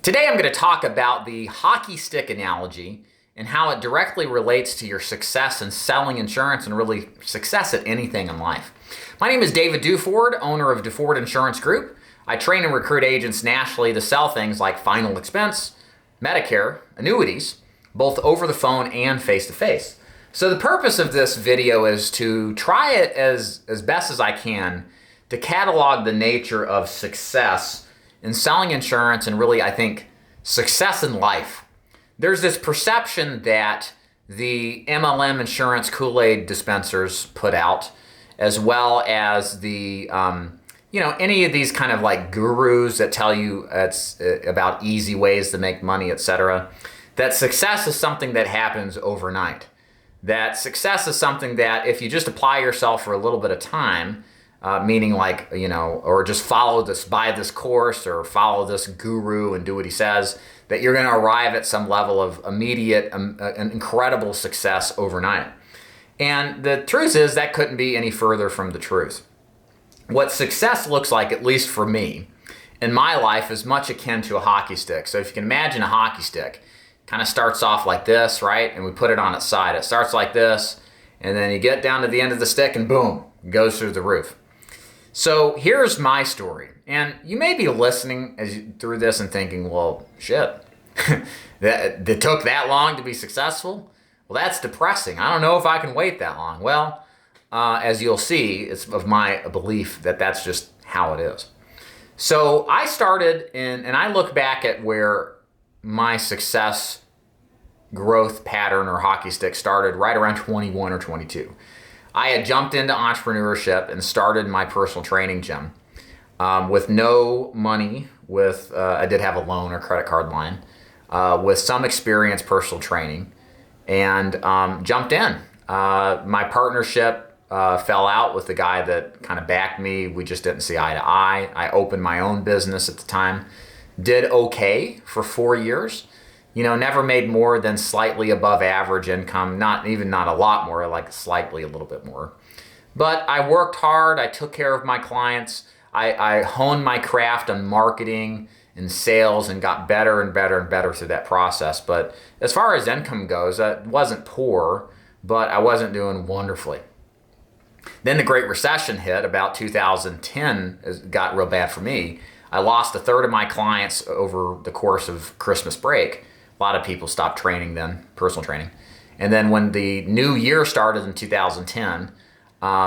Today I'm going to talk about the hockey stick analogy and how it directly relates to your success in selling insurance and really success at anything in life. My name is David Duford, owner of Duford Insurance Group. I train and recruit agents nationally to sell things like final expense, Medicare, annuities, both over the phone and face-to-face. So the purpose of this video is to try it as best as I can to catalog the nature of success in selling insurance and really, I think, success in life. There's this perception that the MLM insurance Kool-Aid dispensers put out, as well as the, any of these kind of like gurus that tell you it's about easy ways to make money, etc., that success is something that happens overnight. That success is something that if you just apply yourself for a little bit of time, meaning like, or just buy this course or follow this guru and do what he says, that you're going to arrive at some level of immediate, an incredible success overnight. And the truth is that couldn't be any further from the truth. What success looks like, at least for me, in my life is much akin to a hockey stick. So if you can imagine a hockey stick, kind of starts off like this, right? And we put it on its side. It starts like this, and then you get down to the end of the stick and boom, it goes through the roof. So here's my story. And you may be listening through this and thinking, well, shit, that took that long to be successful? Well, that's depressing. I don't know if I can wait that long. Well, as you'll see, it's of my belief that that's just how it is. So I started and I look back at where my success growth pattern or hockey stick started right around 21 or 22. I had jumped into entrepreneurship and started my personal training gym with no money. I did have a loan or credit card line with some experience personal training, and jumped in. My partnership fell out with the guy that kind of backed me. We just didn't see eye to eye. I opened my own business at the time. Did okay for 4 years. Never made more than slightly above average income, not a lot more, like slightly a little bit more. But I worked hard, I took care of my clients, I honed my craft on marketing and sales and got better and better and better through that process. But as far as income goes, I wasn't poor, but I wasn't doing wonderfully. Then the Great Recession hit about 2010, it got real bad for me. I lost a third of my clients over the course of Christmas break. A lot of people stopped training then, personal training. And then when the new year started in 2010,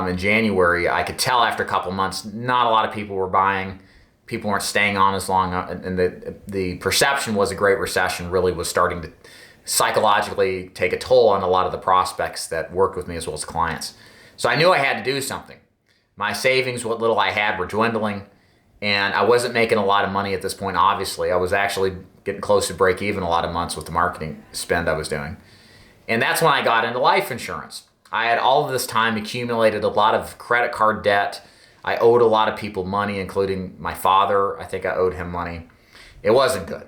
in January, I could tell after a couple months, not a lot of people were buying. People weren't staying on as long. And the perception was a Great Recession really was starting to psychologically take a toll on a lot of the prospects that worked with me as well as clients. So I knew I had to do something. My savings, what little I had, were dwindling. And I wasn't making a lot of money at this point, obviously. I was actually getting close to break even a lot of months with the marketing spend I was doing. And that's when I got into life insurance. I had all of this time accumulated a lot of credit card debt. I owed a lot of people money, including my father. I think I owed him money. It wasn't good.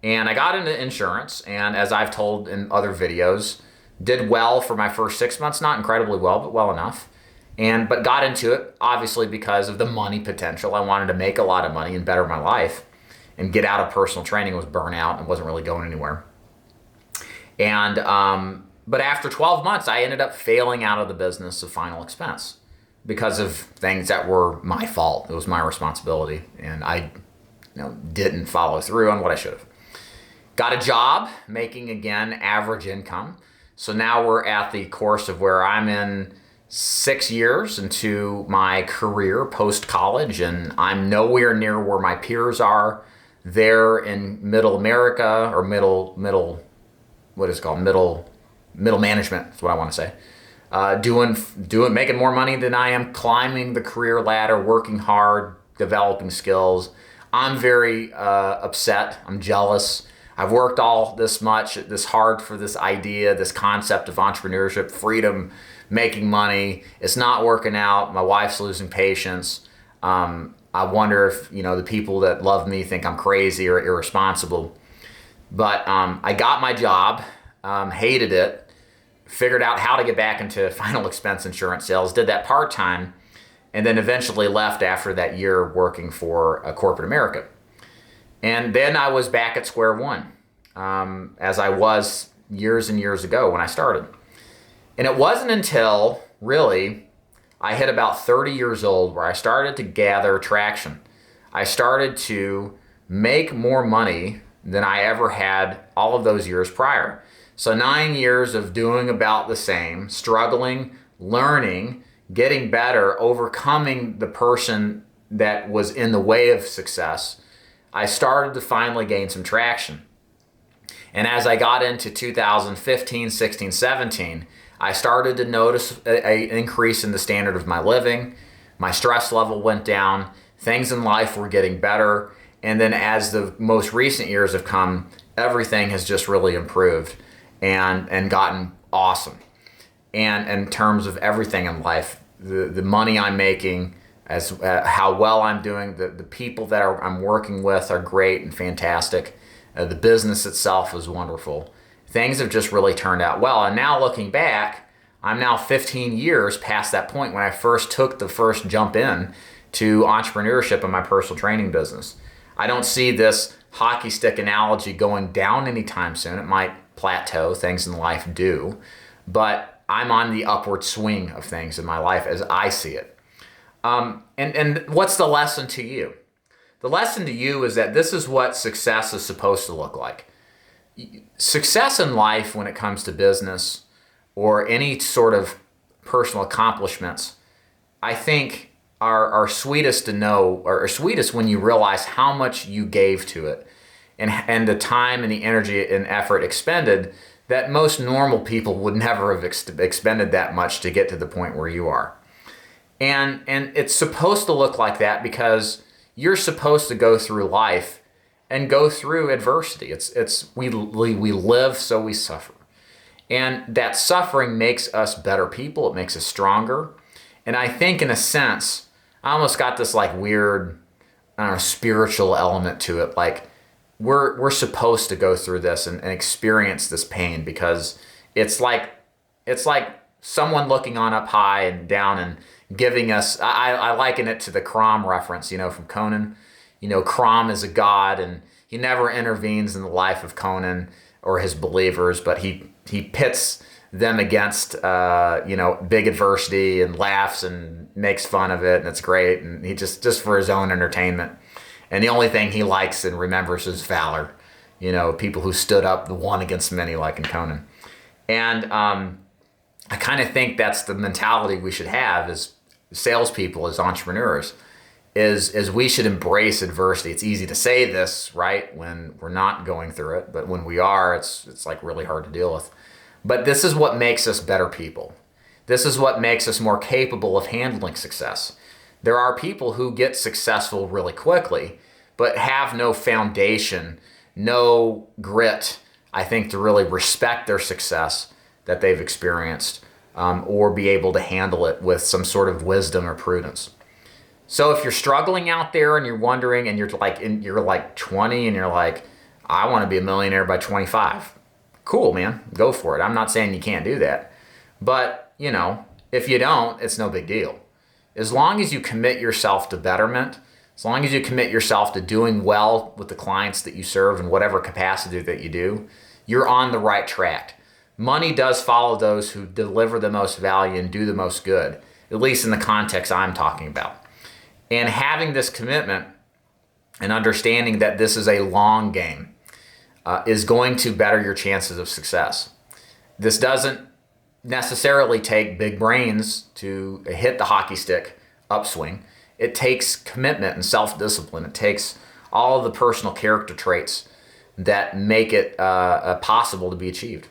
And I got into insurance, and as I've told in other videos, did well for my first 6 months, not incredibly well, but well enough. But got into it, obviously, because of the money potential. I wanted to make a lot of money and better my life and get out of personal training. Was burnout and wasn't really going anywhere. And but after 12 months, I ended up failing out of the business of final expense because of things that were my fault. It was my responsibility, and I didn't follow through on what I should have. Got a job making, again, average income. So now we're at the course of where I'm in 6 years into my career post-college, and I'm nowhere near where my peers are. They're in middle America, or middle management is what I want to say. Making more money than I am, climbing the career ladder, working hard, developing skills. I'm very upset. I'm jealous. I've worked all this hard for this idea, this concept of entrepreneurship, freedom, making money. It's not working out. My wife's losing patience. I wonder if, the people that love me think I'm crazy or irresponsible. But I got my job, hated it, figured out how to get back into final expense insurance sales, did that part-time, and then eventually left after that year working for corporate America. And then I was back at square one, as I was years and years ago when I started. And it wasn't until really I hit about 30 years old where I started to gather traction. I started to make more money than I ever had all of those years prior. So 9 years of doing about the same, struggling, learning, getting better, overcoming the person that was in the way of success, I started to finally gain some traction. And as I got into 2015, 16, 17, I started to notice an increase in the standard of my living. My stress level went down. Things in life were getting better. And then as the most recent years have come, everything has just really improved and gotten awesome. And in terms of everything in life, the money I'm making, as how well I'm doing, the people that I'm working with are great and fantastic. The business itself is wonderful. Things have just really turned out well. And now looking back, I'm now 15 years past that point when I first took the first jump in to entrepreneurship in my personal training business. I don't see this hockey stick analogy going down anytime soon. It might plateau, things in life do, but I'm on the upward swing of things in my life as I see it. And what's the lesson to you? The lesson to you is that this is what success is supposed to look like. Success in life when it comes to business or any sort of personal accomplishments, I think are sweetest to know, or sweetest when you realize how much you gave to it and the time and the energy and effort expended that most normal people would never have expended that much to get to the point where you are. And it's supposed to look like that because you're supposed to go through life and go through adversity. We live, so we suffer. And that suffering makes us better people. It makes us stronger. And I think in a sense, I almost got this like weird, I don't know, spiritual element to it. Like we're supposed to go through this and experience this pain because it's like someone looking on up high and down and giving us, I liken it to the Crom reference, from Conan. Crom is a god and he never intervenes in the life of Conan or his believers, but he pits them against, big adversity and laughs and makes fun of it. And it's great. And he just for his own entertainment. And the only thing he likes and remembers is valor, people who stood up the one against many like in Conan. And I kind of think that's the mentality we should have as salespeople, as entrepreneurs, is we should embrace adversity. It's easy to say this, right, when we're not going through it, but when we are, it's like really hard to deal with. But this is what makes us better people. This is what makes us more capable of handling success. There are people who get successful really quickly, but have no foundation, no grit, I think, to really respect their success that they've experienced, or be able to handle it with some sort of wisdom or prudence. So if you're struggling out there and you're wondering, and you're like 20 and you're like, I want to be a millionaire by 25. Cool, man, go for it. I'm not saying you can't do that. But, if you don't, it's no big deal. As long as you commit yourself to betterment, as long as you commit yourself to doing well with the clients that you serve in whatever capacity that you do, you're on the right track. Money does follow those who deliver the most value and do the most good, at least in the context I'm talking about. And having this commitment and understanding that this is a long game is going to better your chances of success. This doesn't necessarily take big brains to hit the hockey stick upswing. It takes commitment and self-discipline. It takes all of the personal character traits that make it possible to be achieved.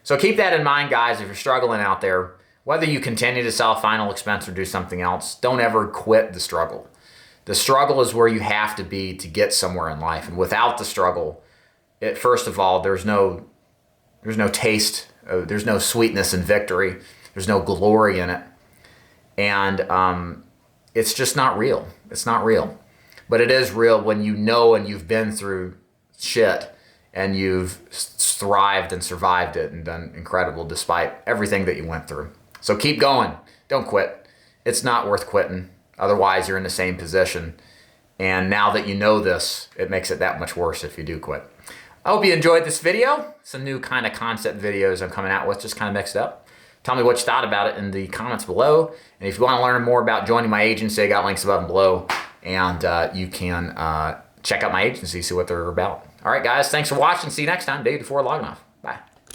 So keep that in mind, guys, if you're struggling out there. Whether you continue to sell final expense or do something else, don't ever quit the struggle. The struggle is where you have to be to get somewhere in life. And without the struggle, first of all, there's no taste, there's no sweetness in victory, there's no glory in it. And it's just not real. It's not real. But it is real when you know and you've been through shit and you've thrived and survived it and done incredible despite everything that you went through. So keep going. Don't quit. It's not worth quitting. Otherwise, you're in the same position And now that you know this, it makes it that much worse if you do quit. I hope you enjoyed this video. Some new kind of concept videos I'm coming out with, just kind of mixed up. Tell me what you thought about it in the comments below. And if you want to learn more about joining my agency, I got links above and below. And you can check out my agency, see what they're about. All right, guys, thanks for watching. See you next time. Dave DuFour logging off. Bye.